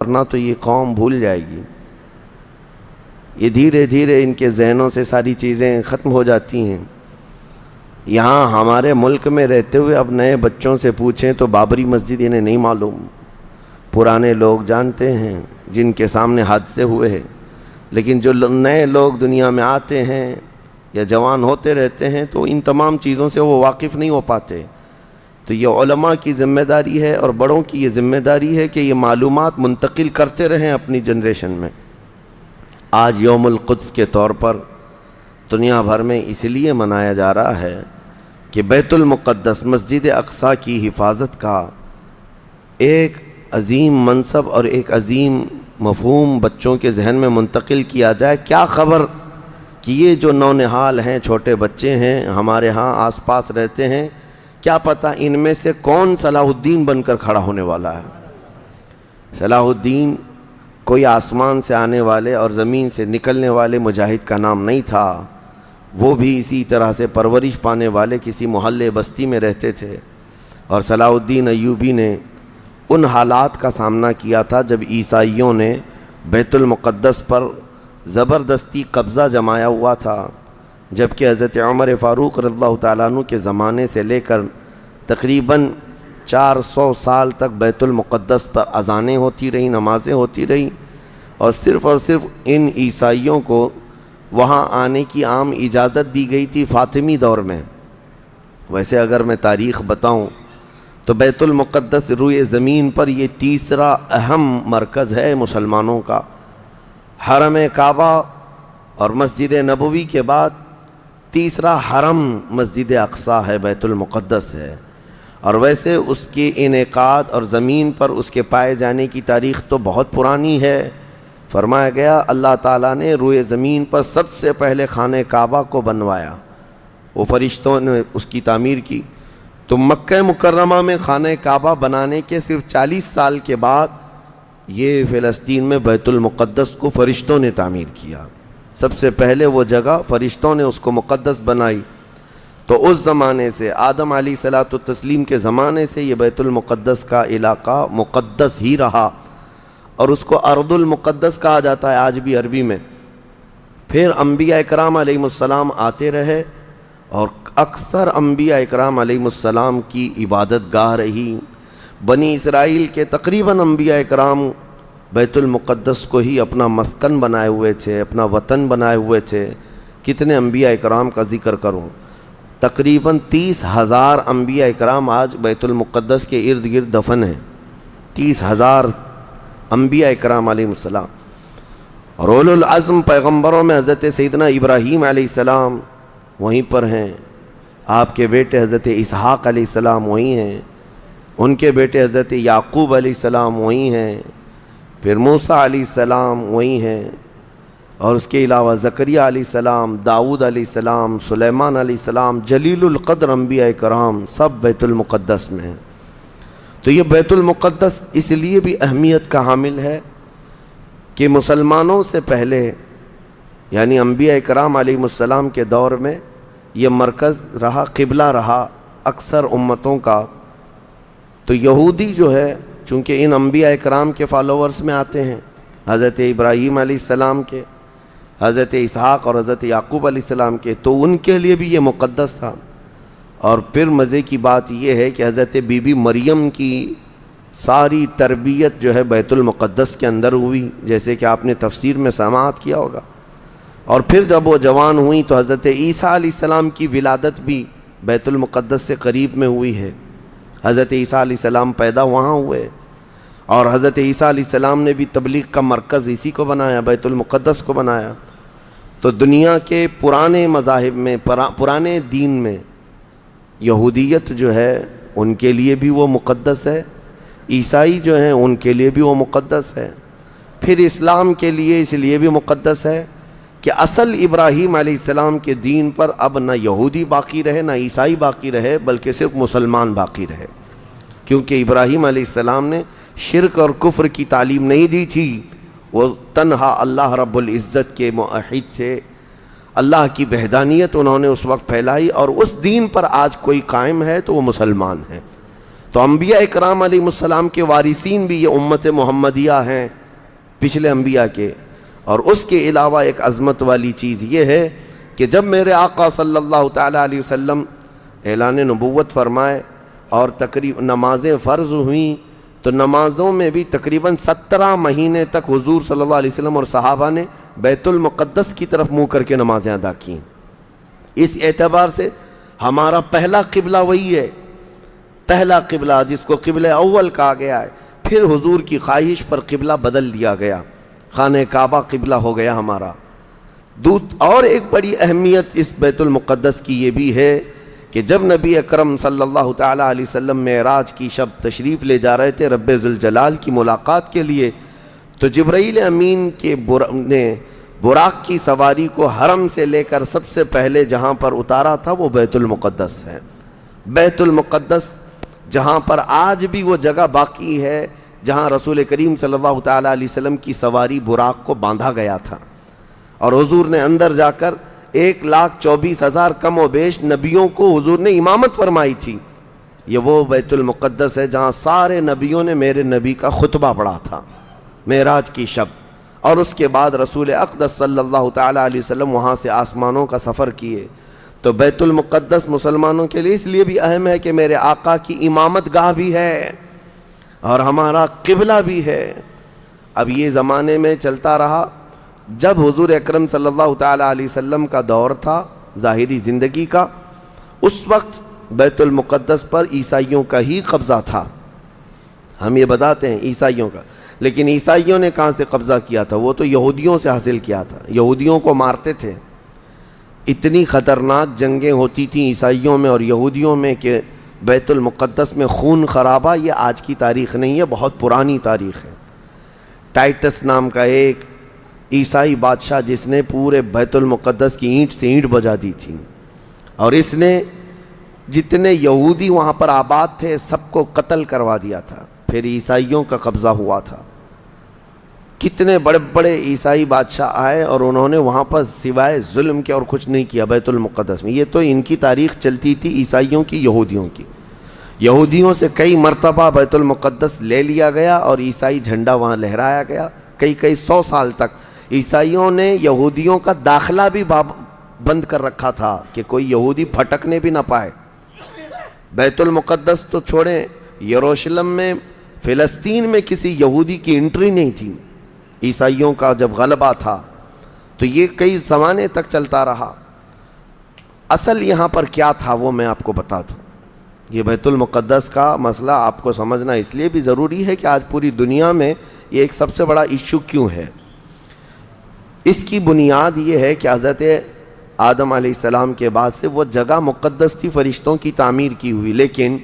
ورنہ تو یہ قوم بھول جائے گی۔ یہ دھیرے دھیرے ان کے ذہنوں سے ساری چیزیں ختم ہو جاتی ہیں۔ یہاں ہمارے ملک میں رہتے ہوئے اب نئے بچوں سے پوچھیں تو بابری مسجد انہیں نہیں معلوم۔ پرانے لوگ جانتے ہیں جن کے سامنے حادثے ہوئے ہیں، لیکن جو نئے لوگ دنیا میں آتے ہیں یا جوان ہوتے رہتے ہیں تو ان تمام چیزوں سے وہ واقف نہیں ہو پاتے۔ تو یہ علماء کی ذمہ داری ہے اور بڑوں کی یہ ذمہ داری ہے کہ یہ معلومات منتقل کرتے رہیں اپنی جنریشن میں۔ آج یوم القدس کے طور پر دنیا بھر میں اس لیے منایا جا رہا ہے کہ بیت المقدس مسجد اقصیٰ کی حفاظت کا ایک عظیم منصب اور ایک عظیم مفہوم بچوں کے ذہن میں منتقل کیا جائے۔ کیا خبر کہ یہ جو نونہال ہیں، چھوٹے بچے ہیں، ہمارے ہاں آس پاس رہتے ہیں، کیا پتہ ان میں سے کون صلاح الدین بن کر کھڑا ہونے والا ہے۔ صلاح الدین کوئی آسمان سے آنے والے اور زمین سے نکلنے والے مجاہد کا نام نہیں تھا، وہ بھی اسی طرح سے پرورش پانے والے کسی محلے بستی میں رہتے تھے۔ اور صلاح الدین ایوبی نے ان حالات کا سامنا کیا تھا جب عیسائیوں نے بیت المقدس پر زبردستی قبضہ جمایا ہوا تھا، جبکہ حضرت عمر فاروق رضی اللہ تعالیٰ عنہ کے زمانے سے لے کر تقریباً 400 سال تک بیت المقدس پر اذانیں ہوتی رہیں، نمازیں ہوتی رہیں، اور صرف ان عیسائیوں کو وہاں آنے کی عام اجازت دی گئی تھی فاطمی دور میں۔ ویسے اگر میں تاریخ بتاؤں تو بیت المقدس روئے زمین پر یہ تیسرا اہم مرکز ہے مسلمانوں کا۔ حرم کعبہ اور مسجد نبوی کے بعد تیسرا حرم مسجد اقصیٰ ہے، بیت المقدس ہے۔ اور ویسے اس کے انعقاد اور زمین پر اس کے پائے جانے کی تاریخ تو بہت پرانی ہے۔ فرمایا گیا اللہ تعالیٰ نے روئے زمین پر سب سے پہلے خانہ کعبہ کو بنوایا، وہ فرشتوں نے اس کی تعمیر کی۔ تو مکہ مکرمہ میں خانہ کعبہ بنانے کے صرف 40 سال کے بعد یہ فلسطین میں بیت المقدس کو فرشتوں نے تعمیر کیا۔ سب سے پہلے وہ جگہ فرشتوں نے اس کو مقدس بنائی۔ تو اس زمانے سے آدم علیہ الصلوۃ والتسلیم کے زمانے سے یہ بیت المقدس کا علاقہ مقدس ہی رہا، اور اس کو ارض المقدس کہا جاتا ہے آج بھی عربی میں۔ پھر انبیاء اکرام علیہ السلام آتے رہے، اور اکثر انبیاء اکرام علیہ السلام کی عبادت گاہ رہی۔ بنی اسرائیل کے تقریباً انبیاء اکرام بیت المقدس کو ہی اپنا مسکن بنائے ہوئے تھے، اپنا وطن بنائے ہوئے تھے۔ کتنے انبیاء اکرام کا ذکر کروں، تقریباً 30,000 انبیاء اکرام آج بیت المقدس کے ارد گرد دفن ہیں۔ 30,000 انبیاء اکرام علیہ السلام۔ اور اولو العزم پیغمبروں میں حضرت سیدنا ابراہیم علیہ السلام وہیں پر ہیں، آپ کے بیٹے حضرت اسحاق علیہ السلام وہیں ہیں، ان کے بیٹے حضرت یعقوب علیہ السلام وہیں ہیں، پھر موسیٰ علیہ السلام وہیں ہیں، اور اس کے علاوہ زکریا علیہ السلام، داؤد علیہ السلام، سلیمان علیہ السلام، جلیل القدر انبیاء کرام سب بیت المقدس میں ہیں۔ تو یہ بیت المقدس اس لیے بھی اہمیت کا حامل ہے کہ مسلمانوں سے پہلے یعنی انبیاء کرام علیہ السلام کے دور میں یہ مرکز رہا، قبلہ رہا اکثر امتوں کا۔ تو یہودی جو ہے چونکہ ان انبیاء کرام کے فالوورز میں آتے ہیں، حضرت ابراہیم علیہ السلام کے، حضرت اسحاق اور حضرت یعقوب علیہ السلام کے، تو ان کے لیے بھی یہ مقدس تھا۔ اور پھر مزے کی بات یہ ہے کہ حضرت بی بی مریم کی ساری تربیت جو ہے بیت المقدس کے اندر ہوئی، جیسے کہ آپ نے تفسیر میں سماعت کیا ہوگا۔ اور پھر جب وہ جوان ہوئیں تو حضرت عیسیٰ علیہ السلام کی ولادت بھی بیت المقدس سے قریب میں ہوئی ہے۔ حضرت عیسیٰ علیہ السلام پیدا وہاں ہوئے، اور حضرت عیسیٰ علیہ السلام نے بھی تبلیغ کا مرکز اسی کو بنایا، بیت المقدس کو بنایا۔ تو دنیا کے پرانے مذاہب میں، پرانے دین میں یہودیت جو ہے ان کے لیے بھی وہ مقدس ہے، عیسائی جو ہیں ان کے لیے بھی وہ مقدس ہے، پھر اسلام کے لیے اس لیے بھی مقدس ہے کہ اصل ابراہیم علیہ السلام کے دین پر اب نہ یہودی باقی رہے نہ عیسائی باقی رہے، بلکہ صرف مسلمان باقی رہے، کیونکہ ابراہیم علیہ السلام نے شرک اور کفر کی تعلیم نہیں دی تھی، وہ تنہا اللہ رب العزت کے موحد تھے، اللہ کی وحدانیت انہوں نے اس وقت پھیلائی، اور اس دین پر آج کوئی قائم ہے تو وہ مسلمان ہے۔ تو انبیاء اکرام علیہ السلام کے وارثین بھی یہ امت محمدیہ ہیں پچھلے انبیاء کے. اور اس کے علاوہ ایک عظمت والی چیز یہ ہے کہ جب میرے آقا صلی اللہ تعالیٰ علیہ وسلم اعلان نبوت فرمائے اور تقریباً نمازیں فرض ہوئیں تو نمازوں میں بھی تقریباً 17 مہینے تک حضور صلی اللہ علیہ وسلم اور صحابہ نے بیت المقدس کی طرف منہ کر کے نمازیں ادا کیں. اس اعتبار سے ہمارا پہلا قبلہ وہی ہے، پہلا قبلہ جس کو قبلہ اول کہا گیا ہے. پھر حضور کی خواہش پر قبلہ بدل دیا گیا، خانہ کعبہ قبلہ ہو گیا ہمارا. اور ایک بڑی اہمیت اس بیت المقدس کی یہ بھی ہے کہ جب نبی اکرم صلی اللہ تعالیٰ علیہ وسلم معراج کی شب تشریف لے جا رہے تھے رب ذوالجلال کی ملاقات کے لیے، تو جبرائیل امین کے نے براق کی سواری کو حرم سے لے کر سب سے پہلے جہاں پر اتارا تھا وہ بیت المقدس ہے. بیت المقدس جہاں پر آج بھی وہ جگہ باقی ہے جہاں رسول کریم صلی اللہ تعالیٰ علیہ وسلم کی سواری براق کو باندھا گیا تھا، اور حضور نے اندر جا کر 1,24,000 کم و بیش نبیوں کو حضور نے امامت فرمائی تھی. یہ وہ بیت المقدس ہے جہاں سارے نبیوں نے میرے نبی کا خطبہ پڑھا تھا معراج کی شب. اور اس کے بعد رسول اقدس صلی اللہ تعالیٰ علیہ وسلم وہاں سے آسمانوں کا سفر کیے. تو بیت المقدس مسلمانوں کے لیے اس لیے بھی اہم ہے کہ میرے آقا کی امامت گاہ بھی ہے اور ہمارا قبلہ بھی ہے. اب یہ زمانے میں چلتا رہا، جب حضور اکرم صلی اللہ تعالیٰ علیہ وسلم کا دور تھا ظاہری زندگی کا، اس وقت بیت المقدس پر عیسائیوں کا ہی قبضہ تھا. ہم یہ بتاتے ہیں عیسائیوں کا، لیکن عیسائیوں نے کہاں سے قبضہ کیا تھا؟ وہ تو یہودیوں سے حاصل کیا تھا. یہودیوں کو مارتے تھے. اتنی خطرناک جنگیں ہوتی تھیں عیسائیوں میں اور یہودیوں میں کہ بیت المقدس میں خون خرابہ یہ آج کی تاریخ نہیں ہے، بہت پرانی تاریخ ہے. ٹائٹس نام کا ایک عیسائی بادشاہ جس نے پورے بیت المقدس کی اینٹ سے اینٹ بجا دی تھی، اور اس نے جتنے یہودی وہاں پر آباد تھے سب کو قتل کروا دیا تھا. پھر عیسائیوں کا قبضہ ہوا تھا. کتنے بڑے بڑے عیسائی بادشاہ آئے اور انہوں نے وہاں پر سوائے ظلم کے اور کچھ نہیں کیا بیت المقدس میں. یہ تو ان کی تاریخ چلتی تھی عیسائیوں کی، یہودیوں کی. یہودیوں سے کئی مرتبہ بیت المقدس لے لیا گیا اور عیسائی جھنڈا وہاں لہرایا گیا. کئی 100 سال تک عیسائیوں نے یہودیوں کا داخلہ بھی بند کر رکھا تھا کہ کوئی یہودی پھٹکنے بھی نہ پائے. بیت المقدس تو چھوڑیں، یروشلم میں فلسطین میں کسی یہودی کی انٹری نہیں تھی. عیسائیوں کا جب غلبہ تھا تو یہ کئی زمانے تک چلتا رہا. اصل یہاں پر کیا تھا وہ میں آپ کو بتا دوں. یہ بیت المقدس کا مسئلہ آپ کو سمجھنا اس لیے بھی ضروری ہے کہ آج پوری دنیا میں یہ ایک سب سے بڑا ایشو کیوں ہے. اس کی بنیاد یہ ہے کہ حضرت آدم علیہ السلام کے بعد سے وہ جگہ مقدس تھی، فرشتوں کی تعمیر کی ہوئی. لیکن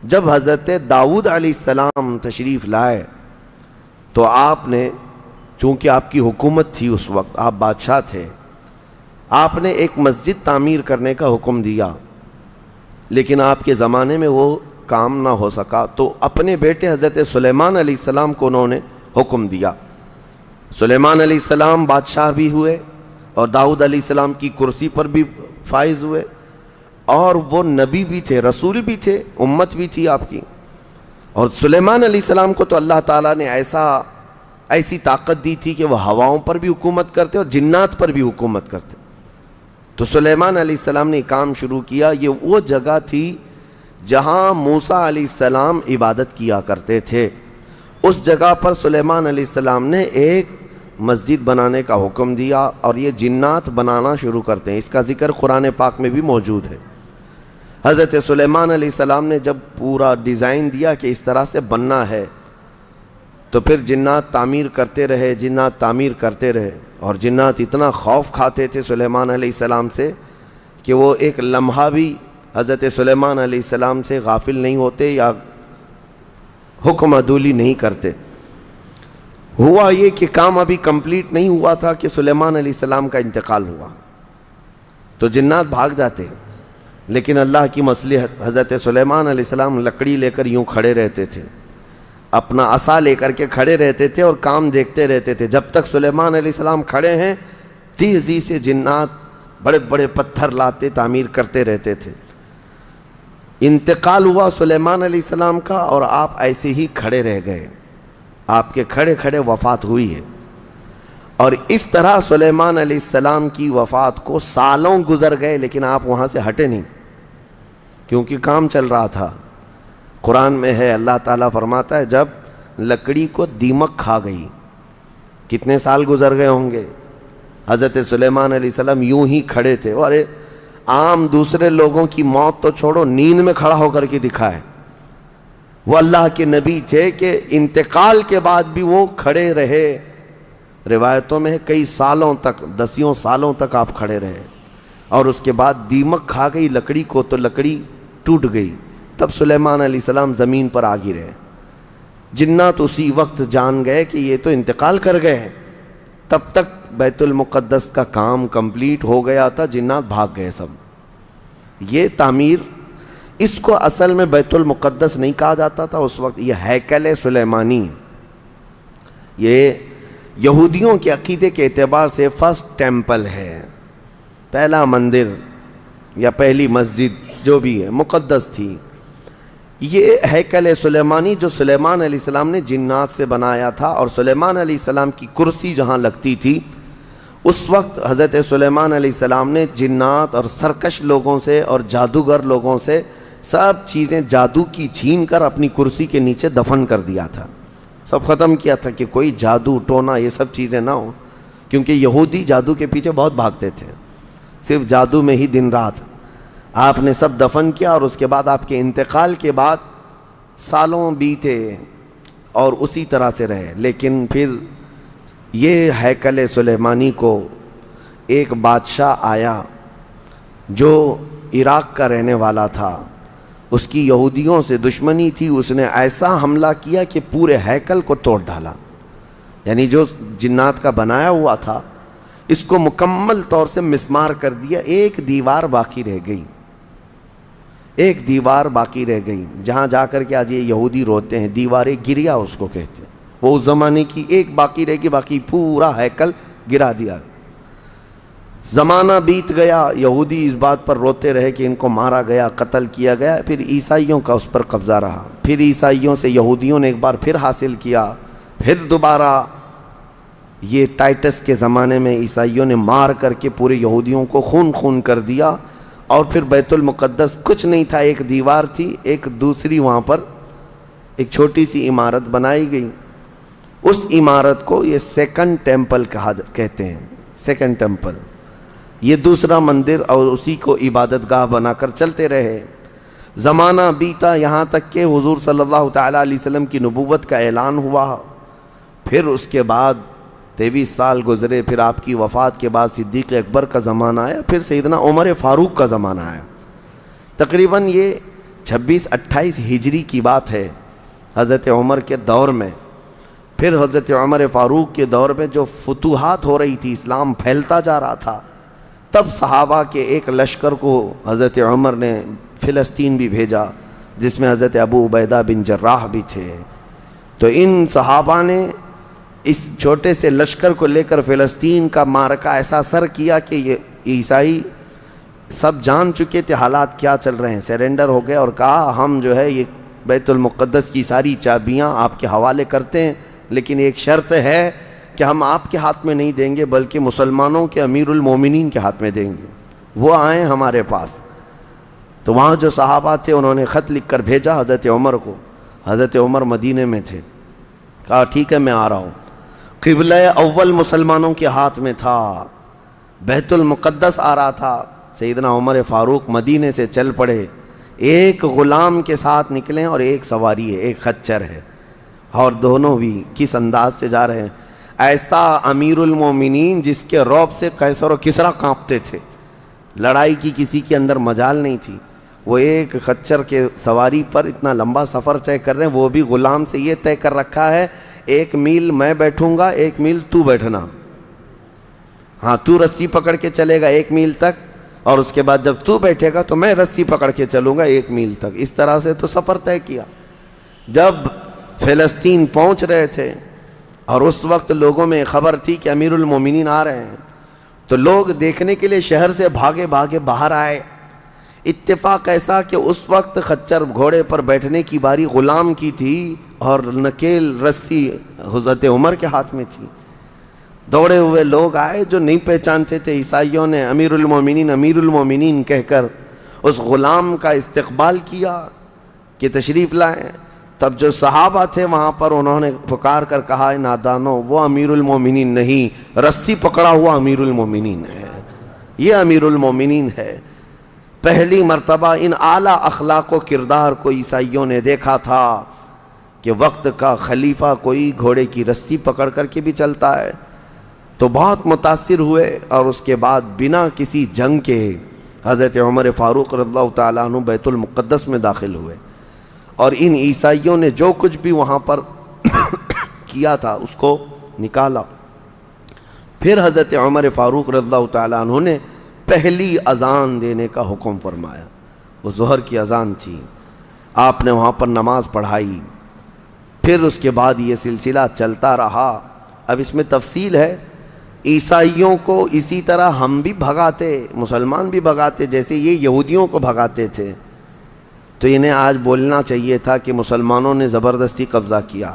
جب حضرت داؤد علیہ السلام تشریف لائے تو آپ نے، چونکہ آپ کی حکومت تھی اس وقت، آپ بادشاہ تھے، آپ نے ایک مسجد تعمیر کرنے کا حکم دیا. لیکن آپ کے زمانے میں وہ کام نہ ہو سکا تو اپنے بیٹے حضرت سلیمان علیہ السلام کو انہوں نے حکم دیا. سلیمان علیہ السلام بادشاہ بھی ہوئے اور داؤد علیہ السلام کی کرسی پر بھی فائز ہوئے، اور وہ نبی بھی تھے، رسول بھی تھے، امت بھی تھی آپ کی. اور سلیمان علیہ السلام کو تو اللہ تعالیٰ نے ایسی طاقت دی تھی کہ وہ ہواؤں پر بھی حکومت کرتے اور جنات پر بھی حکومت کرتے. تو سلیمان علیہ السلام نے کام شروع کیا. یہ وہ جگہ تھی جہاں موسیٰ علیہ السلام عبادت کیا کرتے تھے. اس جگہ پر سلیمان علیہ السلام نے ایک مسجد بنانے کا حکم دیا اور یہ جنات بنانا شروع کرتے ہیں. اس کا ذکر قرآن پاک میں بھی موجود ہے. حضرت سلیمان علیہ السلام نے جب پورا ڈیزائن دیا کہ اس طرح سے بننا ہے تو پھر جنات تعمیر کرتے رہے اور جنات اتنا خوف کھاتے تھے سلیمان علیہ السلام سے کہ وہ ایک لمحہ بھی حضرت سلیمان علیہ السلام سے غافل نہیں ہوتے یا حکم عدولی نہیں کرتے. ہوا یہ کہ کام ابھی کمپلیٹ نہیں ہوا تھا کہ سلیمان علیہ السلام کا انتقال ہوا تو جنات بھاگ جاتے. لیکن اللہ کی مصلحت، حضرت سلیمان علیہ السلام لکڑی لے کر یوں کھڑے رہتے تھے، اپنا عصا لے کر کے کھڑے رہتے تھے اور کام دیکھتے رہتے تھے. جب تک سلیمان علیہ السلام کھڑے ہیں تیزی سے جنات بڑے بڑے پتھر لاتے تعمیر کرتے رہتے تھے. انتقال ہوا سلیمان علیہ السلام کا اور آپ ایسے ہی کھڑے رہ گئے، آپ کے کھڑے کھڑے وفات ہوئی ہے۔ اور اس طرح سلیمان علیہ السلام کی وفات کو سالوں گزر گئے، لیکن آپ وہاں سے ہٹے نہیں، کیونکہ کام چل رہا تھا۔ قرآن میں ہے، اللہ تعالیٰ فرماتا ہے جب لکڑی کو دیمک کھا گئی، کتنے سال گزر گئے ہوں گے، حضرت سلیمان علیہ السلام یوں ہی کھڑے تھے۔ اور عام دوسرے لوگوں کی موت تو چھوڑو، نیند میں کھڑا ہو کر کے دکھائے، وہ اللہ کے نبی تھے کہ انتقال کے بعد بھی وہ کھڑے رہے۔ روایتوں میں ہے کئی سالوں تک، دسیوں سالوں تک آپ کھڑے رہے، اور اس کے بعد دیمک کھا گئی لکڑی کو تو لکڑی ٹوٹ گئی، تب سلیمان علیہ السلام زمین پر آ گرے۔ جنات اسی وقت جان گئے کہ یہ تو انتقال کر گئے ہیں، تب تک بیت المقدس کا کام کمپلیٹ ہو گیا تھا، جنات بھاگ گئے سب۔ یہ تعمیر، اس کو اصل میں بیت المقدس نہیں کہا جاتا تھا اس وقت، یہ ہیکل سلیمانی، یہ یہودیوں کے عقیدے کے اعتبار سے فرسٹ ٹیمپل ہے، پہلا مندر یا پہلی مسجد جو بھی ہے مقدس تھی۔ یہ ہیکل سلیمانی جو سلیمان علیہ السلام نے جنات سے بنایا تھا، اور سلیمان علیہ السلام کی کرسی جہاں لگتی تھی اس وقت حضرت سلیمان علیہ السلام نے جنات اور سرکش لوگوں سے اور جادوگر لوگوں سے سب چیزیں جادو کی چھین کر اپنی کرسی کے نیچے دفن کر دیا تھا، سب ختم کیا تھا کہ کوئی جادو ٹونا یہ سب چیزیں نہ ہوں، کیونکہ یہودی جادو کے پیچھے بہت بھاگتے تھے، صرف جادو میں ہی دن رات۔ آپ نے سب دفن کیا، اور اس کے بعد آپ کے انتقال کے بعد سالوں بیتے اور اسی طرح سے رہے۔ لیکن پھر یہ ہیکل سلیمانی کو ایک بادشاہ آیا جو عراق کا رہنے والا تھا، اس کی یہودیوں سے دشمنی تھی، اس نے ایسا حملہ کیا کہ پورے ہیکل کو توڑ ڈالا، یعنی جو جنات کا بنایا ہوا تھا اس کو مکمل طور سے مسمار کر دیا، ایک دیوار باقی رہ گئی، ایک دیوار باقی رہ گئی، جہاں جا کر کے آج یہ یہودی روتے ہیں، دیوار گریا اس کو کہتے ہیں، وہ اس زمانے کی ایک باقی رہ گئی، باقی پورا ہیکل گرا دیا۔ زمانہ بیت گیا، یہودی اس بات پر روتے رہے کہ ان کو مارا گیا، قتل کیا گیا، پھر عیسائیوں کا اس پر قبضہ رہا، پھر عیسائیوں سے یہودیوں نے ایک بار پھر حاصل کیا، پھر دوبارہ یہ ٹائٹس کے زمانے میں عیسائیوں نے مار کر کے پورے یہودیوں کو خون کر دیا، اور پھر بیت المقدس کچھ نہیں تھا، ایک دیوار تھی، ایک دوسری وہاں پر ایک چھوٹی سی عمارت بنائی گئی، اس عمارت کو یہ سیکنڈ ٹیمپل کہتے ہیں، سیکنڈ ٹیمپل، یہ دوسرا مندر، اور اسی کو عبادت گاہ بنا کر چلتے رہے۔ زمانہ بیتا، یہاں تک کہ حضور صلی اللہ تعالیٰ علیہ وسلم کی نبوت کا اعلان ہوا، پھر اس کے بعد 23 سال گزرے، پھر آپ کی وفات کے بعد صدیق اکبر کا زمانہ آیا، پھر سیدنا عمر فاروق کا زمانہ آیا۔ تقریباً یہ 26-28 ہجری کی بات ہے، حضرت عمر کے دور میں۔ پھر حضرت عمر فاروق کے دور میں جو فتوحات ہو رہی تھی، اسلام پھیلتا جا رہا تھا، تب صحابہ کے ایک لشکر کو حضرت عمر نے فلسطین بھی بھیجا، جس میں حضرت ابو عبیدہ بن جراح بھی تھے۔ تو ان صحابہ نے اس چھوٹے سے لشکر کو لے کر فلسطین کا معرکہ ایسا سر کیا کہ یہ عیسائی سب جان چکے تھے حالات کیا چل رہے ہیں، سیرنڈر ہو گئے اور کہا ہم جو ہے یہ بیت المقدس کی ساری چابیاں آپ کے حوالے کرتے ہیں، لیکن ایک شرط ہے کہ ہم آپ کے ہاتھ میں نہیں دیں گے بلکہ مسلمانوں کے امیر المومنین کے ہاتھ میں دیں گے، وہ آئیں ہمارے پاس۔ تو وہاں جو صحابہ تھے انہوں نے خط لکھ کر بھیجا حضرت عمر کو، حضرت عمر مدینے میں تھے، کہا ٹھیک ہے میں آ رہا ہوں۔ قبلہ اول مسلمانوں کے ہاتھ میں تھا، بیت المقدس آ رہا تھا، سیدنا عمر فاروق مدینے سے چل پڑے، ایک غلام کے ساتھ نکلیں اور ایک سواری ہے، ایک خچر ہے، اور دونوں بھی کس انداز سے جا رہے ہیں، ایسا امیر المومنین جس کے رعب سے قیصر و کسریٰ کانپتے تھے، لڑائی کی کسی کے اندر مجال نہیں تھی، وہ ایک خچر کے سواری پر اتنا لمبا سفر طے کر رہے ہیں، وہ بھی غلام سے یہ طے کر رکھا ہے 1 میل میں بیٹھوں گا، 1 میل تو بیٹھنا، ہاں تو رسی پکڑ کے چلے گا 1 میل تک، اور اس کے بعد جب تو بیٹھے گا تو میں رسی پکڑ کے چلوں گا 1 میل تک، اس طرح سے تو سفر طے کیا۔ جب فلسطین پہنچ رہے تھے اور اس وقت لوگوں میں خبر تھی کہ امیر المومنین آ رہے ہیں، تو لوگ دیکھنے کے لیے شہر سے بھاگے بھاگے باہر آئے، اتفاق ایسا کہ اس وقت خچر گھوڑے پر بیٹھنے کی باری غلام کی تھی اور نکیل رسی حضرت عمر کے ہاتھ میں تھی. دوڑے ہوئے لوگ آئے جو نہیں پہچانتے تھے. عیسائیوں نے امیر المومنین کہہ کر اس غلام کا استقبال کیا کہ تشریف لائیں. تب جو صحابہ تھے وہاں پر انہوں نے پکار کر کہا نادانو وہ امیر المومنین نہیں، رسی پکڑا ہوا امیر المومنین ہے، یہ امیر المومنین ہے. پہلی مرتبہ ان اعلیٰ اخلاق و کردار کو عیسائیوں نے دیکھا تھا کہ وقت کا خلیفہ کوئی گھوڑے کی رسی پکڑ کر کے بھی چلتا ہے. تو بہت متاثر ہوئے اور اس کے بعد بنا کسی جنگ کے حضرت عمر فاروق رضی اللہ تعالیٰ عنہ بیت المقدس میں داخل ہوئے اور ان عیسائیوں نے جو کچھ بھی وہاں پر کیا تھا اس کو نکالا. پھر حضرت عمر فاروق رضی اللہ تعالیٰ عنہ نے پہلی اذان دینے کا حکم فرمایا. وہ ظہر کی اذان تھی. آپ نے وہاں پر نماز پڑھائی. پھر اس کے بعد یہ سلسلہ چلتا رہا. اب اس میں تفصیل ہے. عیسائیوں کو اسی طرح ہم بھی بھگاتے، مسلمان بھی بھگاتے جیسے یہ یہودیوں کو بھگاتے تھے. تو انہیں آج بولنا چاہیے تھا کہ مسلمانوں نے زبردستی قبضہ کیا.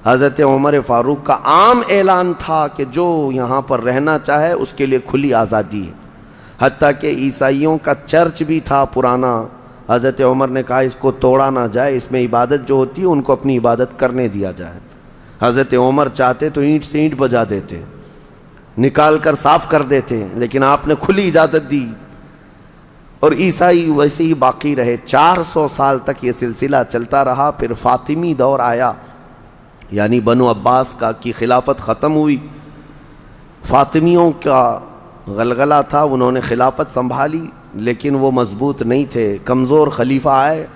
حضرت عمر فاروق کا عام اعلان تھا کہ جو یہاں پر رہنا چاہے اس کے لیے کھلی آزادی ہے. حتیٰ کہ عیسائیوں کا چرچ بھی تھا پرانا. حضرت عمر نے کہا اس کو توڑا نہ جائے، اس میں عبادت جو ہوتی ہے ان کو اپنی عبادت کرنے دیا جائے. حضرت عمر چاہتے تو اینٹ سے اینٹ بجا دیتے، نکال کر صاف کر دیتے، لیکن آپ نے کھلی اجازت دی اور عیسائی ویسے ہی باقی رہے. 400 سال تک یہ سلسلہ چلتا رہا. پھر فاطمی دور آیا، یعنی بنو عباس کی خلافت ختم ہوئی. فاطمیوں کا غلغلہ تھا، انہوں نے خلافت سنبھالی لیکن وہ مضبوط نہیں تھے. کمزور خلیفہ آئے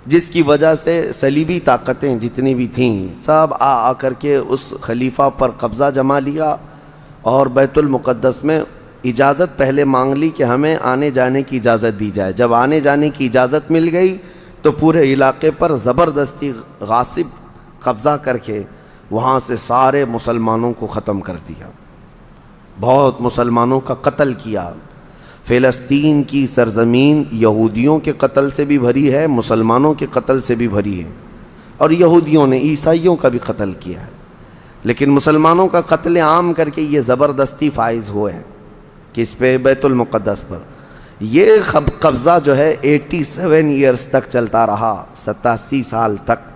جس کی وجہ سے صلیبی طاقتیں جتنی بھی تھیں سب آ کر کے اس خلیفہ پر قبضہ جما لیا اور بیت المقدس میں اجازت پہلے مانگ لی کہ ہمیں آنے جانے کی اجازت دی جائے. جب آنے جانے کی اجازت مل گئی تو پورے علاقے پر زبردستی غاصب قبضہ کر کے وہاں سے سارے مسلمانوں کو ختم کر دیا. بہت مسلمانوں کا قتل کیا. فلسطین کی سرزمین یہودیوں کے قتل سے بھی بھری ہے، مسلمانوں کے قتل سے بھی بھری ہے، اور یہودیوں نے عیسائیوں کا بھی قتل کیا ہے. لیکن مسلمانوں کا قتل عام کر کے یہ زبردستی فائز ہوئے ہیں کس پہ؟ بیت المقدس پر. یہ قبضہ جو ہے 87 ایئرز تک چلتا رہا، 87 سال تک.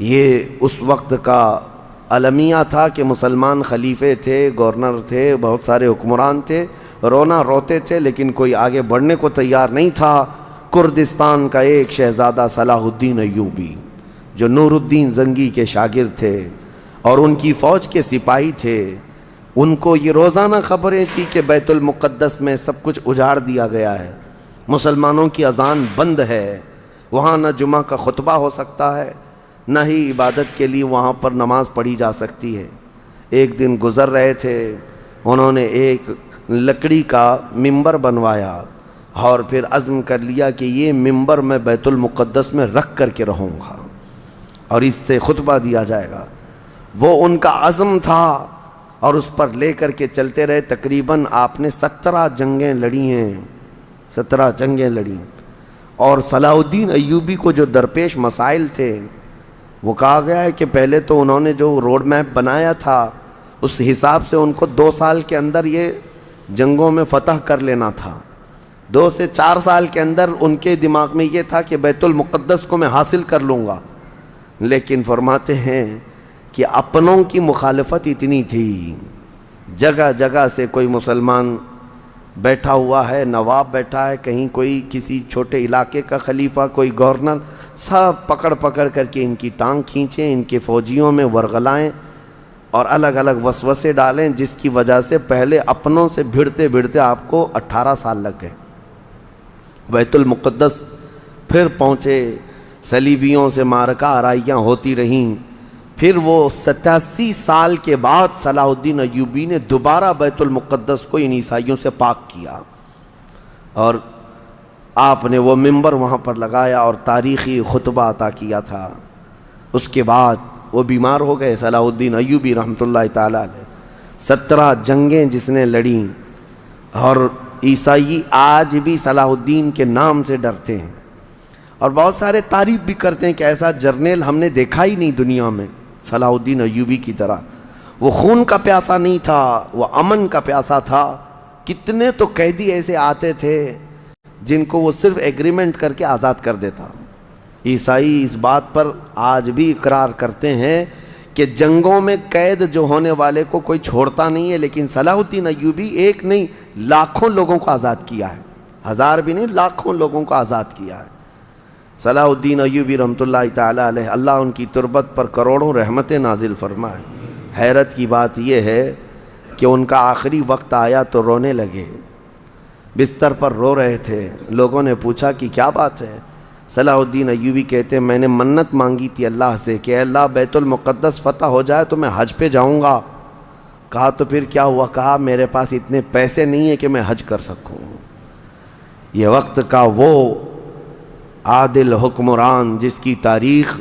یہ اس وقت کا المیہ تھا کہ مسلمان خلیفے تھے، گورنر تھے، بہت سارے حکمران تھے، رونا روتے تھے لیکن کوئی آگے بڑھنے کو تیار نہیں تھا. کردستان کا ایک شہزادہ صلاح الدین ایوبی جو نور الدین زنگی کے شاگرد تھے اور ان کی فوج کے سپاہی تھے، ان کو یہ روزانہ خبریں تھی کہ بیت المقدس میں سب کچھ اجاڑ دیا گیا ہے، مسلمانوں کی اذان بند ہے، وہاں نہ جمعہ کا خطبہ ہو سکتا ہے نہ ہی عبادت کے لیے وہاں پر نماز پڑھی جا سکتی ہے. ایک دن گزر رہے تھے، انہوں نے ایک لکڑی کا ممبر بنوایا اور پھر عزم کر لیا کہ یہ ممبر میں بیت المقدس میں رکھ کر کے رہوں گا اور اس سے خطبہ دیا جائے گا. وہ ان کا عزم تھا اور اس پر لے کر کے چلتے رہے. تقریباً آپ نے 17 جنگیں لڑی ہیں، 17 جنگیں لڑی. اور صلاح الدین ایوبی کو جو درپیش مسائل تھے وہ کہا گیا ہے کہ پہلے تو انہوں نے جو روڈ میپ بنایا تھا اس حساب سے ان کو 2 سال کے اندر یہ جنگوں میں فتح کر لینا تھا. 2 سے 4 سال کے اندر ان کے دماغ میں یہ تھا کہ بیت المقدس کو میں حاصل کر لوں گا. لیکن فرماتے ہیں کہ اپنوں کی مخالفت اتنی تھی، جگہ جگہ سے کوئی مسلمان بیٹھا ہوا ہے، نواب بیٹھا ہے، کہیں کوئی کسی چھوٹے علاقے کا خلیفہ، کوئی گورنر، سب پکڑ پکڑ کر کے ان کی ٹانگ کھینچیں، ان کے فوجیوں میں ورغلائیں اور الگ الگ وسوسے ڈالیں، جس کی وجہ سے پہلے اپنوں سے بھیڑتے بھیڑتے آپ کو 18 سال لگ گئے. بیت المقدس پھر پہنچے، صلیبیوں سے معرکہ آرائیاں ہوتی رہیں. پھر وہ 87 سال کے بعد صلاح الدین ایوبی نے دوبارہ بیت المقدس کو ان عیسائیوں سے پاک کیا اور آپ نے وہ ممبر وہاں پر لگایا اور تاریخی خطبہ عطا کیا تھا. اس کے بعد وہ بیمار ہو گئے صلاح الدین ایوبی رحمۃ اللہ تعالیٰ علیہ. 17 جنگیں جس نے لڑیں اور عیسائی آج بھی صلاح الدین کے نام سے ڈرتے ہیں، اور بہت سارے تعریف بھی کرتے ہیں کہ ایسا جرنیل ہم نے دیکھا ہی نہیں دنیا میں صلاح الدین ایوبی کی طرح۔ وہ خون کا پیاسا نہیں تھا، وہ امن کا پیاسا تھا۔ کتنے تو قیدی ایسے آتے تھے جن کو وہ صرف ایگریمنٹ کر کے آزاد کر دیتا۔ عیسائی اس بات پر آج بھی اقرار کرتے ہیں کہ جنگوں میں قید جو ہونے والے کو کوئی چھوڑتا نہیں ہے، لیکن صلاح الدین ایوبی ایک نہیں لاکھوں لوگوں کو آزاد کیا ہے، ہزار بھی نہیں لاکھوں لوگوں کو آزاد کیا ہے۔ صلاح الدین ایوبی رحمۃ اللہ تعالی علیہ، اللہ ان کی تربت پر کروڑوں رحمتیں نازل فرمائے۔ حیرت کی بات یہ ہے کہ ان کا آخری وقت آیا تو رونے لگے، بستر پر رو رہے تھے۔ لوگوں نے پوچھا کہ کیا بات ہے؟ صلاح الدین ایوبی کہتے ہیں میں نے منت مانگی تھی اللہ سے کہ اے اللہ بیت المقدس فتح ہو جائے تو میں حج پہ جاؤں گا۔ کہا تو پھر کیا ہوا؟ کہا میرے پاس اتنے پیسے نہیں ہیں کہ میں حج کر سکوں۔ یہ وقت کا وہ عادل حکمران جس کی تاریخ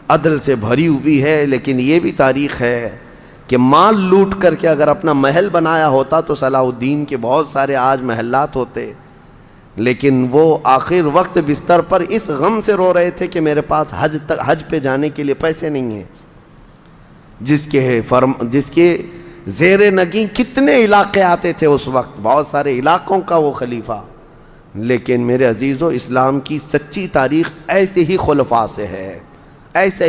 عدل سے بھری ہوئی ہے، لیکن یہ بھی تاریخ ہے کہ مال لوٹ کر کے اگر اپنا محل بنایا ہوتا تو صلاح الدین کے بہت سارے آج محلات ہوتے، لیکن وہ آخر وقت بستر پر اس غم سے رو رہے تھے کہ میرے پاس حج پہ جانے کے لیے پیسے نہیں ہیں۔ جس کے زیر نگیں کتنے علاقے آتے تھے اس وقت، بہت سارے علاقوں کا وہ خلیفہ۔ لیکن میرے عزیزو، اسلام کی سچی تاریخ ایسے ہی خلفاء سے ہے، ایسے